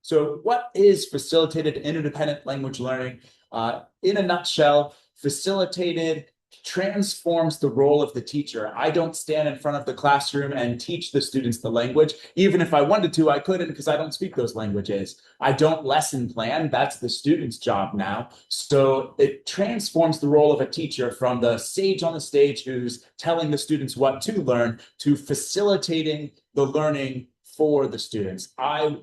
So what is facilitated interdependent language learning? In a nutshell, facilitated transforms the role of the teacher. I don't stand in front of the classroom and teach the students the language. Even if I wanted to, I couldn't because I don't speak those languages. I don't lesson plan. That's the student's job now. So it transforms the role of a teacher from the sage on the stage who's telling the students what to learn to facilitating the learning for the students. I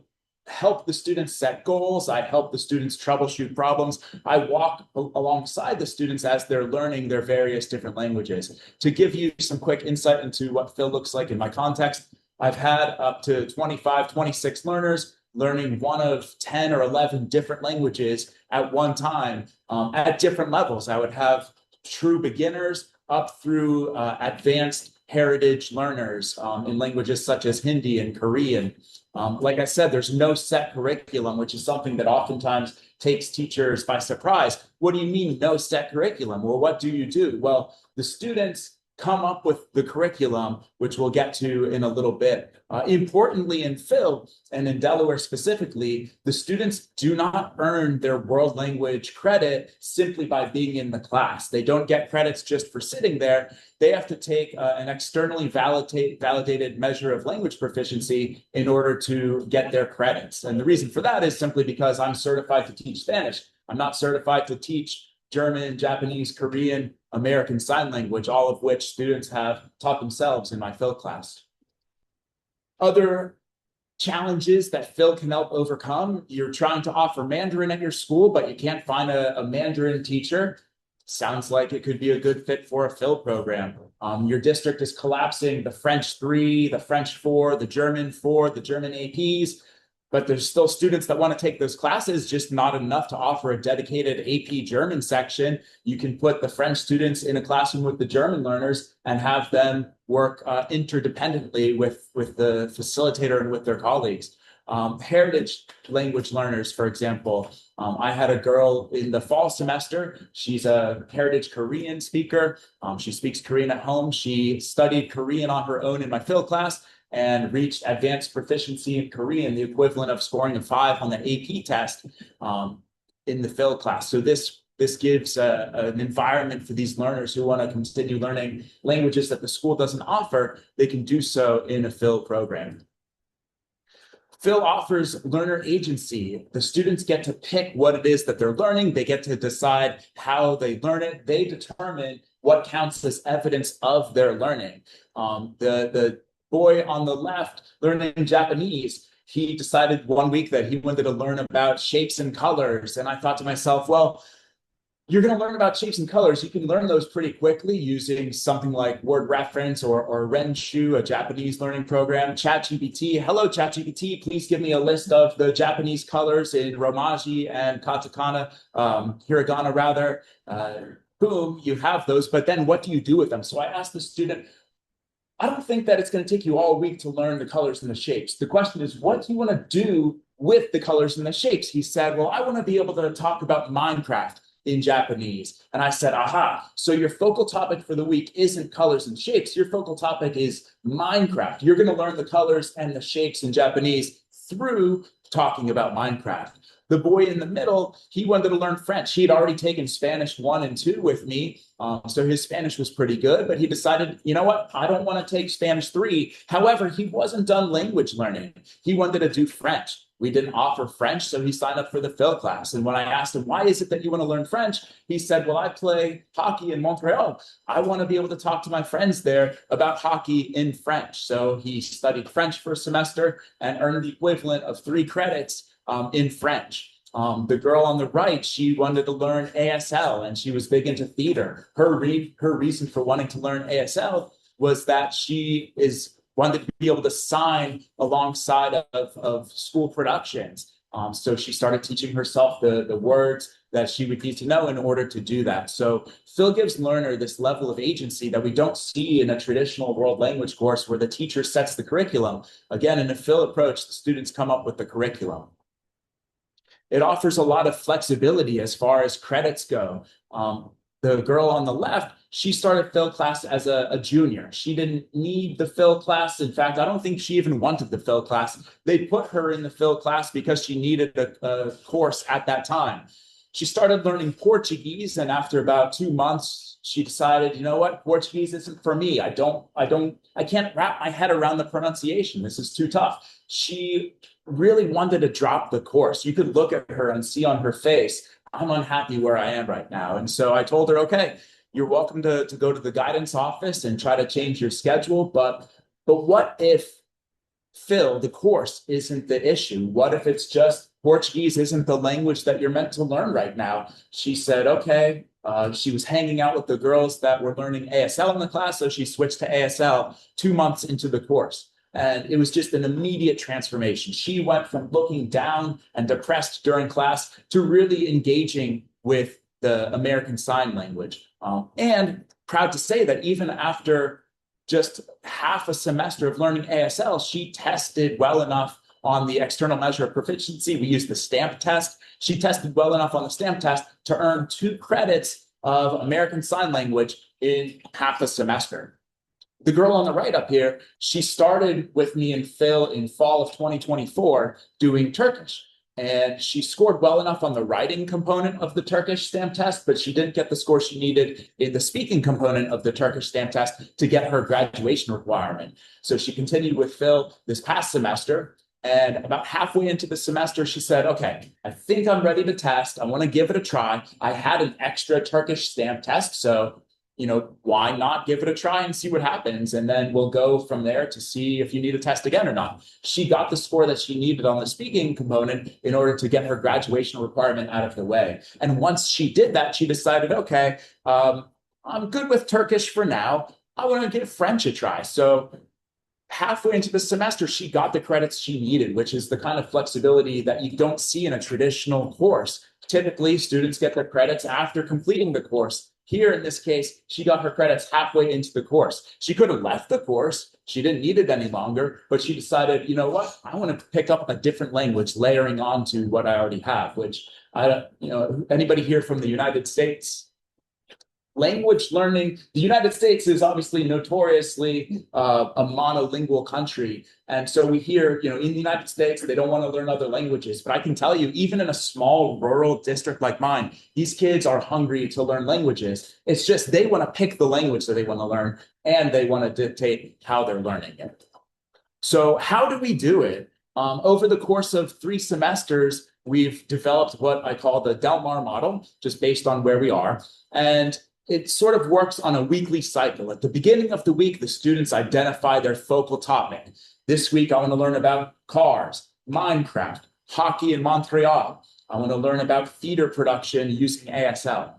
help the students set goals. I help the students troubleshoot problems. I walk alongside the students as they're learning their various different languages. To give you some quick insight into what Phil looks like in my context, I've had up to 25, 26 learners learning one of 10 or 11 different languages at one time at different levels. I would have true beginners up through advanced heritage learners in languages such as Hindi and Korean. Like I said, there's no set curriculum, which is something that oftentimes takes teachers by surprise. What do you mean no set curriculum? Well, what do you do? Well, the students come up with the curriculum, which we'll get to in a little bit. Importantly, in Phil and in Delaware specifically, the students do not earn their world language credit simply by being in the class. They don't get credits just for sitting there. They have to take an externally validated measure of language proficiency in order to get their credits. And the reason for that is simply because I'm certified to teach Spanish. I'm not certified to teach German, Japanese, Korean, American Sign Language, all of which students have taught themselves in my Phil class. Other challenges that Phil can help overcome: you're trying to offer Mandarin at your school, but you can't find a Mandarin teacher. Sounds like it could be a good fit for a Phil program. Your district is collapsing the French 3, the French 4, the German 4, the German APs, but there's still students that want to take those classes, just not enough to offer a dedicated AP German section. You can put the French students in a classroom with the German learners and have them work interdependently with the facilitator and with their colleagues. Heritage language learners, for example. I had a girl in the fall semester. She's a heritage Korean speaker. She speaks Korean at home. She studied Korean on her own in my Phil class and reached advanced proficiency in Korean, the equivalent of scoring a 5 on the AP test in the Phil class. So this gives an environment for these learners who want to continue learning languages that the school doesn't offer. They can do so in a Phil program. Phil offers learner agency. The students get to pick what it is that they're learning. They get to decide how they learn it. They determine what counts as evidence of their learning. The boy on the left learning Japanese, he decided one week that he wanted to learn about shapes and colors. And I thought to myself, well, you're going to learn about shapes and colors. You can learn those pretty quickly using something like Word Reference or Renshu, a Japanese learning program. ChatGPT, hello ChatGPT, please give me a list of the Japanese colors in Romaji and Katakana, Hiragana rather. Boom, you have those, but then what do you do with them? So I asked the student, I don't think that it's going to take you all week to learn the colors and the shapes. The question is, what do you want to do with the colors and the shapes? He said, well, I want to be able to talk about Minecraft in Japanese. And I said, aha, so your focal topic for the week isn't colors and shapes. Your focal topic is Minecraft. You're going to learn the colors and the shapes in Japanese through talking about Minecraft. The boy in the middle, he wanted to learn French. He'd already taken Spanish 1 and 2 with me, so his Spanish was pretty good, but he decided, you know what, I don't want to take Spanish 3. However, he wasn't done language learning. He wanted to do French. We didn't offer French, so he signed up for the Phil class. And when I asked him, why is it that you want to learn French? He said, well, I play hockey in Montreal. I want to be able to talk to my friends there about hockey in French. So he studied French for a semester and earned the equivalent of 3 credits in French. The girl on the right, she wanted to learn ASL and she was big into theater. Her reason for wanting to learn ASL was that she wanted to be able to sign alongside of school productions. So she started teaching herself the words that she would need to know in order to do that. So Phil gives learner this level of agency that we don't see in a traditional world language course where the teacher sets the curriculum. Again, in a Phil approach, the students come up with the curriculum. It offers a lot of flexibility as far as credits go. The girl on the left, she started Phil class as a junior. She didn't need the Phil class. In fact, I don't think she even wanted the Phil class. They put her in the Phil class because she needed a course at that time. She started learning Portuguese, and after about 2 months, she decided, you know what, Portuguese isn't for me. I can't wrap my head around the pronunciation. This is too tough. She really wanted to drop the course. You could look at her and see on her face, I'm unhappy where I am right now. And so I told her, okay, you're welcome to go to the guidance office and try to change your schedule. But what if Phil, the course isn't the issue? What if it's just Portuguese isn't the language that you're meant to learn right now? She said, okay. She was hanging out with the girls that were learning ASL in the class, so she switched to ASL 2 months into the course. And it was just an immediate transformation. She went from looking down and depressed during class to really engaging with the American Sign Language. And proud to say that even after just half a semester of learning ASL, she tested well enough on the external measure of proficiency. We used the STAMP test. She tested well enough on the STAMP test to earn 2 credits of American Sign Language in half a semester. The girl on the right up here, she started with me and Phil in fall of 2024 doing Turkish. And she scored well enough on the writing component of the Turkish stamp test, but she didn't get the score she needed in the speaking component of the Turkish stamp test to get her graduation requirement. So she continued with Phil this past semester. And about halfway into the semester, she said, okay, I think I'm ready to test. I want to give it a try. I had an extra Turkish stamp test. So, why not give it a try and see what happens? And then we'll go from there to see if you need a test again or not. She got the score that she needed on the speaking component in order to get her graduation requirement out of the way. And once she did that, she decided, okay, I'm good with Turkish for now. I want to give French a try. So halfway into the semester, she got the credits she needed, which is the kind of flexibility that you don't see in a traditional course. Typically, students get their credits after completing the course. Here, in this case, she got her credits halfway into the course. She could have left the course. She didn't need it any longer, but she decided, you know what? I want to pick up a different language layering onto what I already have, which anybody here from the United States? Language learning, the United States is obviously notoriously a monolingual country. And so we hear, in the United States, they don't want to learn other languages. But I can tell you, even in a small rural district like mine, these kids are hungry to learn languages. It's just they want to pick the language that they want to learn, and they want to dictate how they're learning it. So how do we do it? Over the course of 3 semesters, we've developed what I call the Delmar model, just based on where we are. And it sort of works on a weekly cycle. At the beginning of the week, the students identify their focal topic. This week, I want to learn about cars, Minecraft, hockey in Montreal. I want to learn about theater production using ASL.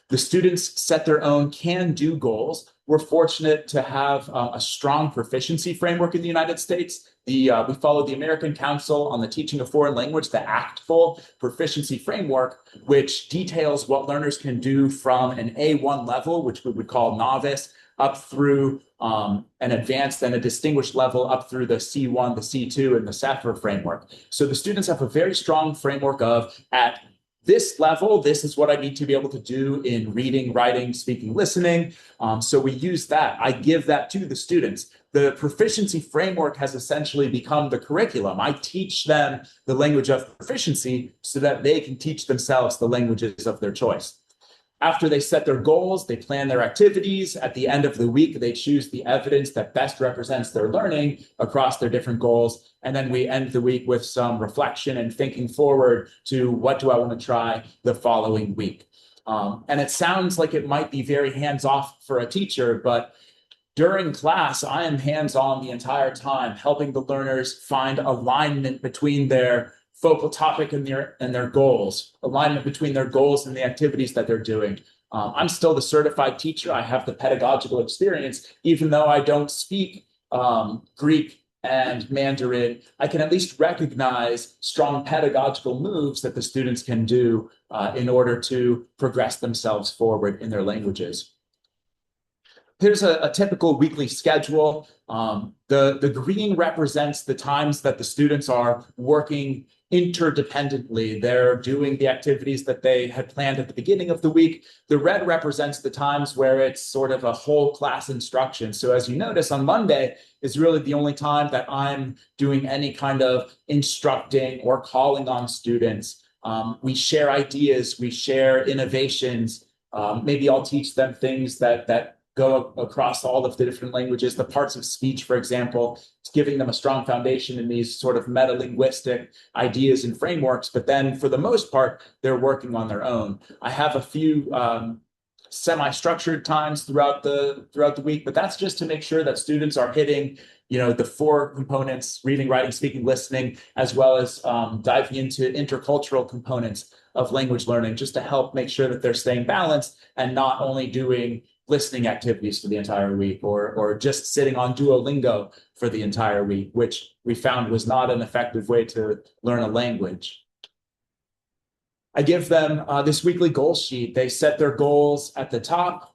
The students set their own can-do goals. We're fortunate to have a strong proficiency framework in the United States. We follow the American Council on the Teaching of Foreign Language, the ACTFL proficiency framework, which details what learners can do from an A1 level, which we would call novice, up through an advanced and a distinguished level up through the C1, the C2, and the SAFR framework. So the students have a very strong framework of, at this level, this is what I need to be able to do in reading, writing, speaking, listening. So we use that. I give that to the students. The proficiency framework has essentially become the curriculum. I teach them the language of proficiency so that they can teach themselves the languages of their choice. After they set their goals, they plan their activities. At the end of the week, they choose the evidence that best represents their learning across their different goals. And then we end the week with some reflection and thinking forward to what do I want to try the following week. And it sounds like it might be very hands-off for a teacher, but during class, I am hands-on the entire time, helping the learners find alignment between their focal topic and their goals, alignment between their goals and the activities that they're doing. I'm still the certified teacher. I have the pedagogical experience, even though I don't speak Greek and Mandarin. I can at least recognize strong pedagogical moves that the students can do in order to progress themselves forward in their languages. Here's a typical weekly schedule. The green represents the times that the students are working interdependently. They're doing the activities that they had planned at the beginning of the week. The red represents the times where it's sort of a whole class instruction. So as you notice, on Monday is really the only time that I'm doing any kind of instructing or calling on students. We share ideas, we share innovations. Maybe I'll teach them things that go across all of the different languages, the parts of speech, for example, giving them a strong foundation in these sort of meta-linguistic ideas and frameworks. But then for the most part, they're working on their own. I have a few semi-structured times throughout the week, but that's just to make sure that students are hitting, the four components: reading, writing, speaking, listening, as well as diving into intercultural components of language learning, just to help make sure that they're staying balanced and not only doing listening activities for the entire week, or just sitting on Duolingo for the entire week, which we found was not an effective way to learn a language. I give them this weekly goal sheet. They set their goals at the top,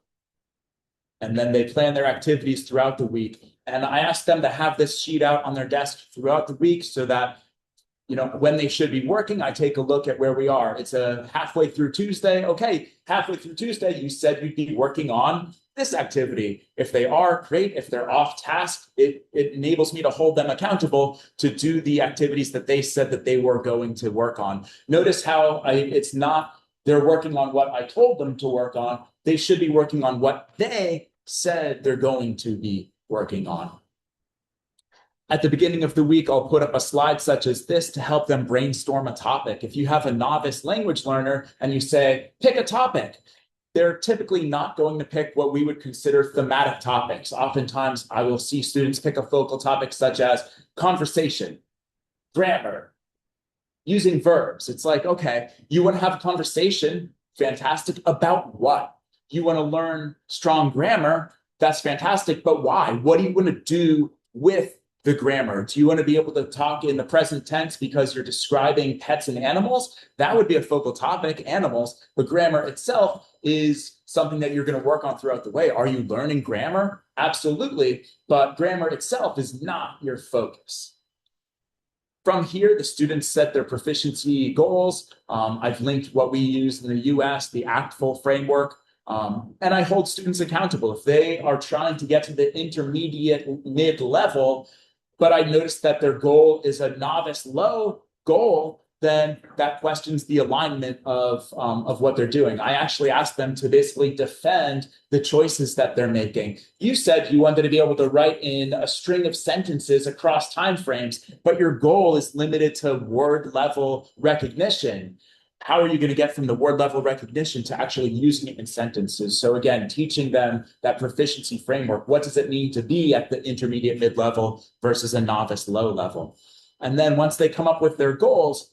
and then they plan their activities throughout the week. And I ask them to have this sheet out on their desk throughout the week so that when they should be working, I take a look at where we are. It's a halfway through Tuesday. Okay, halfway through Tuesday, you said you'd be working on this activity. If they are, great. If they're off task, it enables me to hold them accountable to do the activities that they said that they were going to work on. Notice how it's not they're working on what I told them to work on. They should be working on what they said they're going to be working on. At the beginning of the week, I'll put up a slide such as this to help them brainstorm a topic. If you have a novice language learner and you say, pick a topic, they're typically not going to pick what we would consider thematic topics. Oftentimes, I will see students pick a focal topic such as conversation, grammar, using verbs. It's like, okay, you want to have a conversation, fantastic, about what? You want to learn strong grammar, that's fantastic, but why? What do you want to do with the grammar? Do you want to be able to talk in the present tense because you're describing pets and animals? That would be a focal topic, animals. But grammar itself is something that you're going to work on throughout the way. Are you learning grammar? Absolutely. But grammar itself is not your focus. From here, the students set their proficiency goals. I've linked what we use in the US, the ACTFL framework. And I hold students accountable. If they are trying to get to the intermediate mid-level, but I noticed that their goal is a novice low goal, then that questions the alignment of what they're doing. I actually asked them to basically defend the choices that they're making. You said you wanted to be able to write in a string of sentences across timeframes, but your goal is limited to word level recognition. How are you going to get from the word level recognition to actually using it in sentences? So again, teaching them that proficiency framework. What does it mean to be at the intermediate mid-level versus a novice low level? And then once they come up with their goals,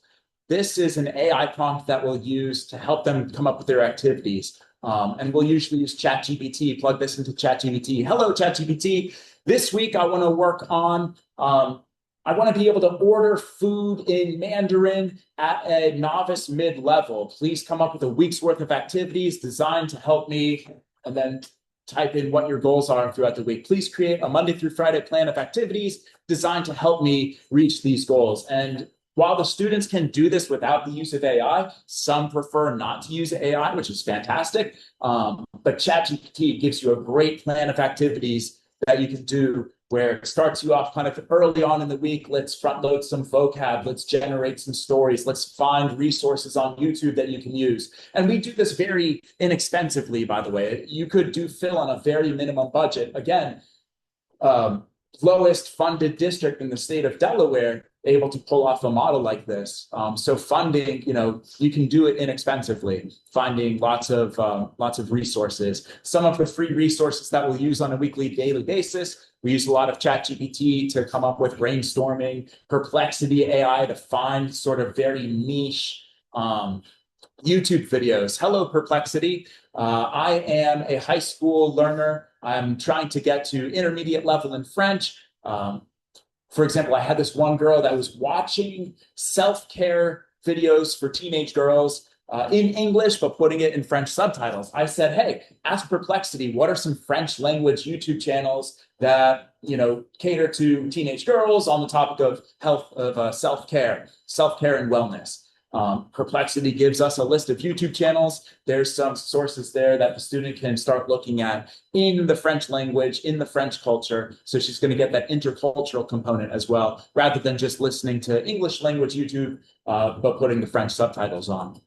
this is an AI prompt that we'll use to help them come up with their activities. And we'll usually use ChatGPT, plug this into ChatGPT. Hello, ChatGPT. This week, I want to work on I want to be able to order food in Mandarin at a novice mid-level. Please come up with a week's worth of activities designed to help me, and then type in what your goals are throughout the week. Please create a Monday through Friday plan of activities designed to help me reach these goals. And while the students can do this without the use of AI, some prefer not to use AI, which is fantastic. But ChatGPT gives you a great plan of activities that you can do, where it starts you off kind of early on in the week. Let's front load some vocab. Let's generate some stories. Let's find resources on YouTube that you can use. And we do this very inexpensively, by the way. You could do Phil on a very minimum budget. Again, lowest funded district in the state of Delaware, able to pull off a model like this. So funding, you can do it inexpensively, finding lots of resources. Some of the free resources that we'll use on a weekly, daily basis, we use a lot of ChatGPT to come up with brainstorming, Perplexity AI to find sort of very niche YouTube videos. Hello, Perplexity. I am a high school learner. I'm trying to get to intermediate level in French. For example, I had this one girl that was watching self-care videos for teenage girls, in English, but putting it in French subtitles. I said, hey, ask Perplexity, what are some French language YouTube channels that, cater to teenage girls on the topic of health, of self-care and wellness. Perplexity gives us a list of YouTube channels. There's some sources there that the student can start looking at in the French language, in the French culture. So she's going to get that intercultural component as well, rather than just listening to English language YouTube, but putting the French subtitles on.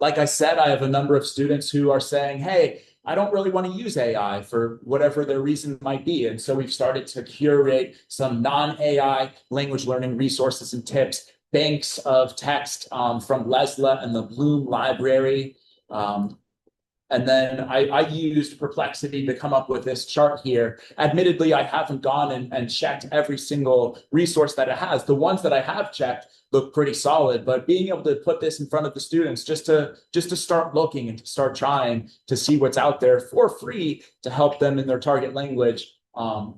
Like I said, I have a number of students who are saying, hey, I don't really want to use AI for whatever their reason might be. And so we've started to curate some non-AI language learning resources and tips, banks of text from Lesla and the Bloom Library. And then I used Perplexity to come up with this chart here. Admittedly, I haven't gone and checked every single resource that it has. The ones that I have checked look pretty solid, but being able to put this in front of the students just to start looking and to start trying to see what's out there for free to help them in their target language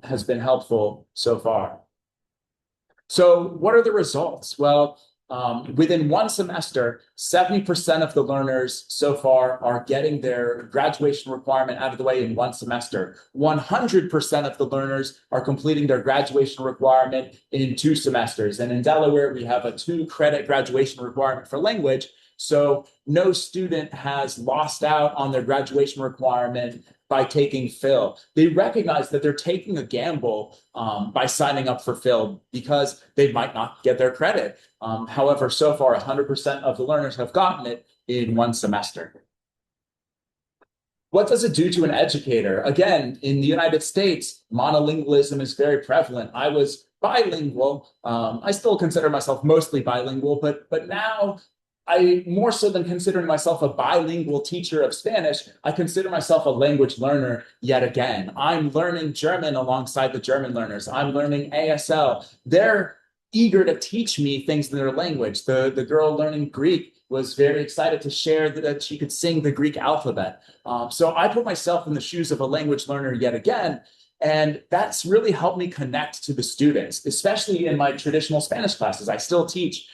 has been helpful so far. So what are the results? Well, within one semester, 70% of the learners so far are getting their graduation requirement out of the way in one semester. 100% of the learners are completing their graduation requirement in 2 semesters. And in Delaware, we have a 2-credit graduation requirement for language. So no student has lost out on their graduation requirement by taking Phil. They recognize that they're taking a gamble by signing up for Phil because they might not get their credit. However, so far, 100% of the learners have gotten it in 1 semester. What does it do to an educator? Again, in the United States, monolingualism is very prevalent. I was bilingual. I still consider myself mostly bilingual, but now I, more so than considering myself a bilingual teacher of Spanish, I consider myself a language learner yet again. I'm learning German alongside the German learners. I'm learning ASL. They're eager to teach me things in their language. The girl learning Greek was very excited to share that she could sing the Greek alphabet. So I put myself in the shoes of a language learner yet again. And that's really helped me connect to the students, especially in my traditional Spanish classes. I still teach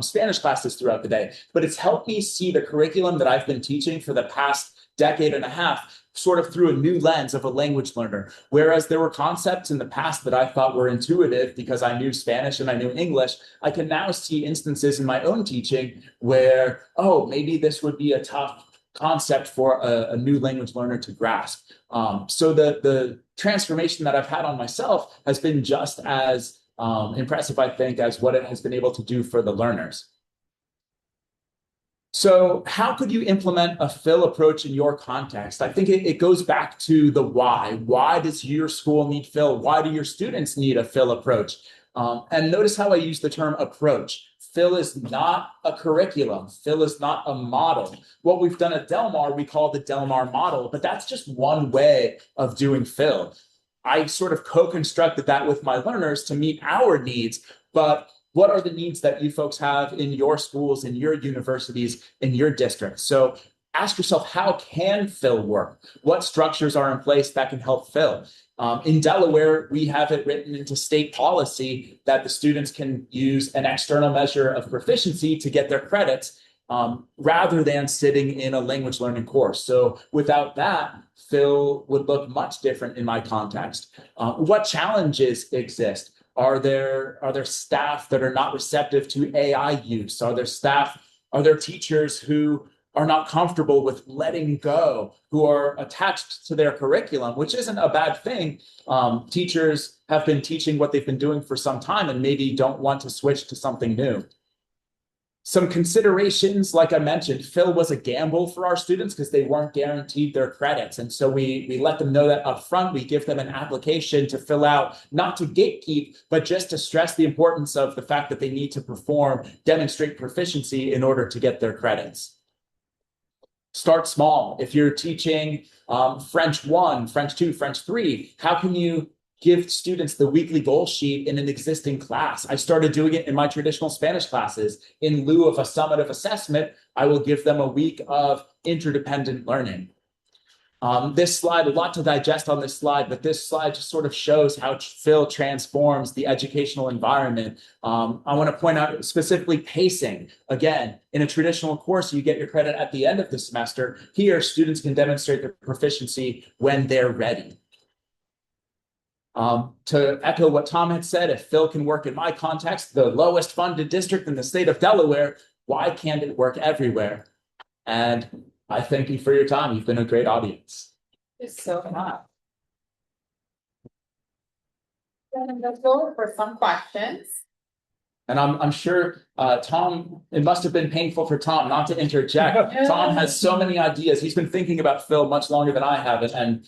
Spanish classes throughout the day, but it's helped me see the curriculum that I've been teaching for the past decade and a half sort of through a new lens of a language learner. Whereas there were concepts in the past that I thought were intuitive because I knew Spanish and I knew English, I can now see instances in my own teaching where, oh, maybe this would be a tough concept for a new language learner to grasp. So the transformation that I've had on myself has been just as impressive, I think, as what it has been able to do for the learners. So how could you implement a Phil approach in your context? I think it goes back to the why. Why does your school need Phil? Why do your students need a Phil approach? And notice how I use the term approach. Phil is not a curriculum. Phil is not a model. What we've done at Delmar, we call the Delmar model, but that's just one way of doing Phil. I sort of co-constructed that with my learners to meet our needs, but what are the needs that you folks have in your schools, in your universities, in your districts? So ask yourself, how can Phil work? What structures are in place that can help Phil? In Delaware, we have it written into state policy that the students can use an external measure of proficiency to get their credits, rather than sitting in a language learning course. So without that, Phil would look much different in my context. What challenges exist? Are there staff that are not receptive to AI use? Are there teachers who are not comfortable with letting go, who are attached to their curriculum, which isn't a bad thing. Teachers have been teaching what they've been doing for some time and maybe don't want to switch to something new. Some considerations, like I mentioned, Phil was a gamble for our students because they weren't guaranteed their credits. And so we let them know that up front. We give them an application to fill out, not to gatekeep, but just to stress the importance of the fact that they need to demonstrate proficiency in order to get their credits. Start small. If you're teaching French 1, French 2, French 3, how can you give students the weekly goal sheet in an existing class? I started doing it in my traditional Spanish classes. In lieu of a summative assessment, I will give them a week of interdependent learning. This slide, a lot to digest on this slide, but this slide just sort of shows how Phil transforms the educational environment. I want to point out specifically pacing. Again, in a traditional course, you get your credit at the end of the semester. Here, students can demonstrate their proficiency when they're ready. To echo what Tom had said, if Phil can work in my context, the lowest funded district in the state of Delaware, why can't it work everywhere? And I thank you for your time. You've been a great audience. Thank you so much. And the floor for some questions. And I'm sure Tom, it must have been painful for Tom not to interject. Tom has so many ideas. He's been thinking about Phil much longer than I have. And